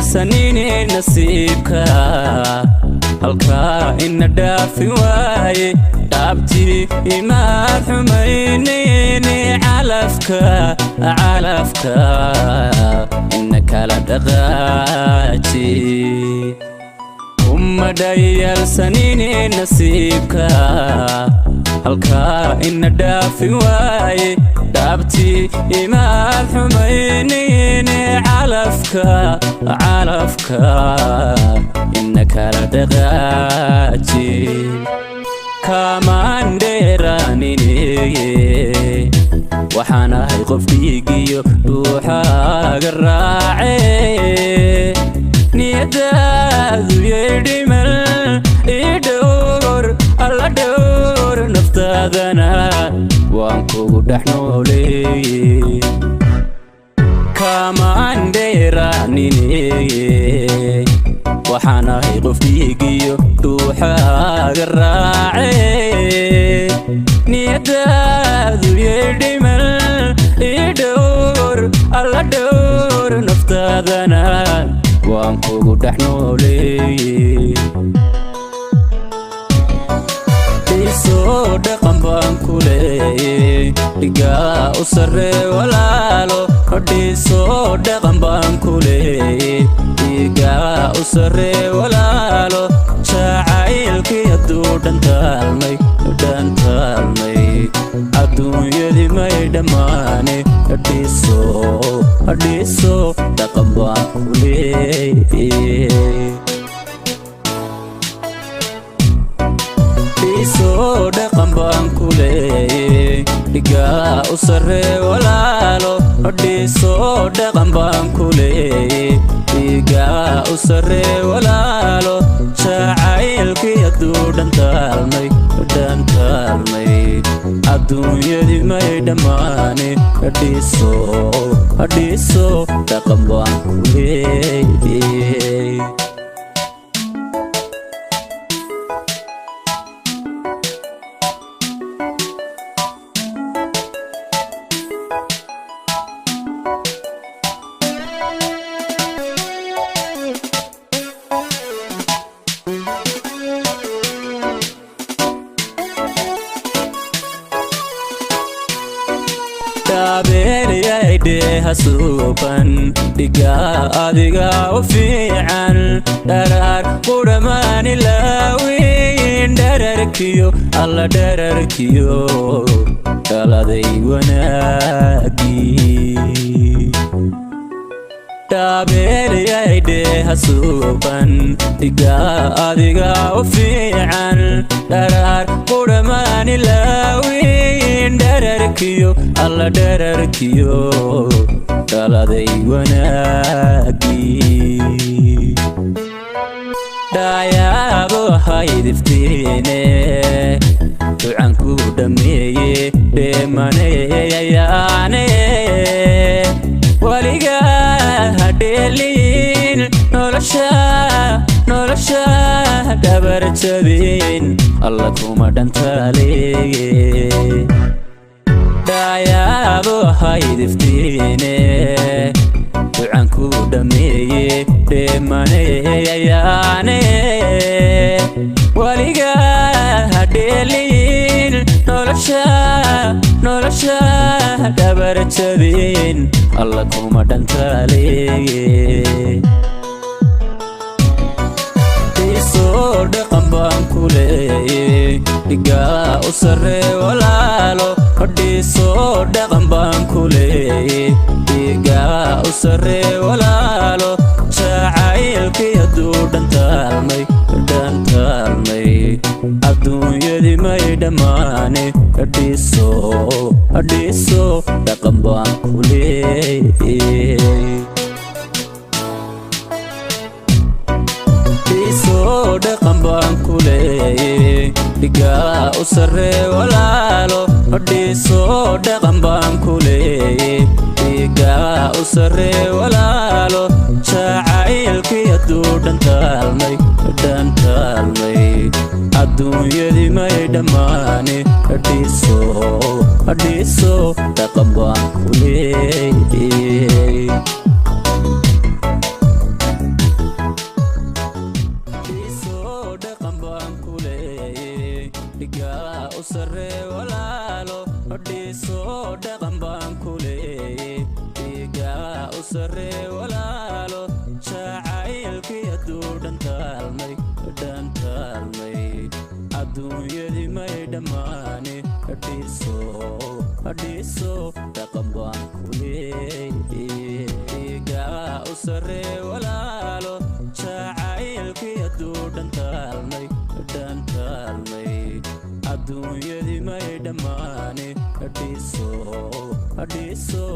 سنين نصيبك halka ina dhaafi waaye dhaabtii imaad xumaynayni calafka ina kala dhaqaaji uma dhayal saniini nasiibka halka ina dhaafi waaye dhaabtii imaad xumaynayni calafka ina kala dhaqaaji kamaan dheeraanine waxaan ahay qof dhiigiyo ruuxaaga raace niyadaadu yeedhimal idhowr alla dhowr naftaadana waan kugu dhex nooleeye kamaan dheeraanine waxaan ahay qof dhiigiyo ruuxaaga raace niyadaadu yeedhimal idhowr alla dhowr naftaadana waan kugu dhex nooleeye isoo dhaqan baan ku leeyey dhigaa u sarree walaalo hodhiisoo dhaqan baan ku leeyey dhigaa u sarree walaalo jacaylkii hadduu dhantaalmay adduunyadii may dhammaane hodhiisoo dhaqan baan ku leeyey isoo dhaqan baan ku leeyey dhigaa u sarree walaalo hodhiisoo dhaqan baan ku leeyey dhigaa u sarree walaalo jacaylkii hadduu dhantaalmay adduunyadii may dhammaane hodhiisoo dhaqan baan ku leeyey hasuuban dhigaa adiga u fiican dharaar qudhamaani laawiin dhararkiyo alla dhararkiyo dhaladay wanaagii dhaabeelyaydhe hasuuban dhigaa adiga u fiican dharaar qudhamaani laawiin dhararkiyo alla dhararkiyo dhaladay wanaagii dhaayaabo haydiftiine ducan ku dhammeeye dheemaneyayaane waligaa hadheelin nolosha dhabar jabin alla kuma dhantaaleeye dhaayaabo haydiftiine ducan ku dhammeeye dheemaneyayaane waligaa hadheelin nolosha dhabar jabin alla kuma dhantaaleeye isoo dhaqan baan ku leeyey dhigaa u sarree walaalo hodhiisoo dhaqan baan ku leeyey dhigaa u sarree walaalo jacaylkii hadduu dhantaalmay adduunyadii may dhammaane hodhiisoo dhaqan baan ku leeyey isoo dhaqan baan ku leeyey dhigaa u sarree walaalo hodhiisoo dhaqan baan ku leeyey dhigaa u sarree walaalo jacaylkii hadduu dhantaalmay adduunyadii may dhammaane hodhiisoo dhaqan baan ku leeyey dhiiga u sarree walaalo dhiisoo dhaqan baan ku leeyey dhiiga u sarree walaalo jacaylkii hadduu dhantaalmay adduunyadii may dhammaane dhiisoo dhaqan baan ku leeyey dhiiga u sarree walaalo jacaylkii hadduu dhantaalmay adduunyadii may dhammaane dhiisoo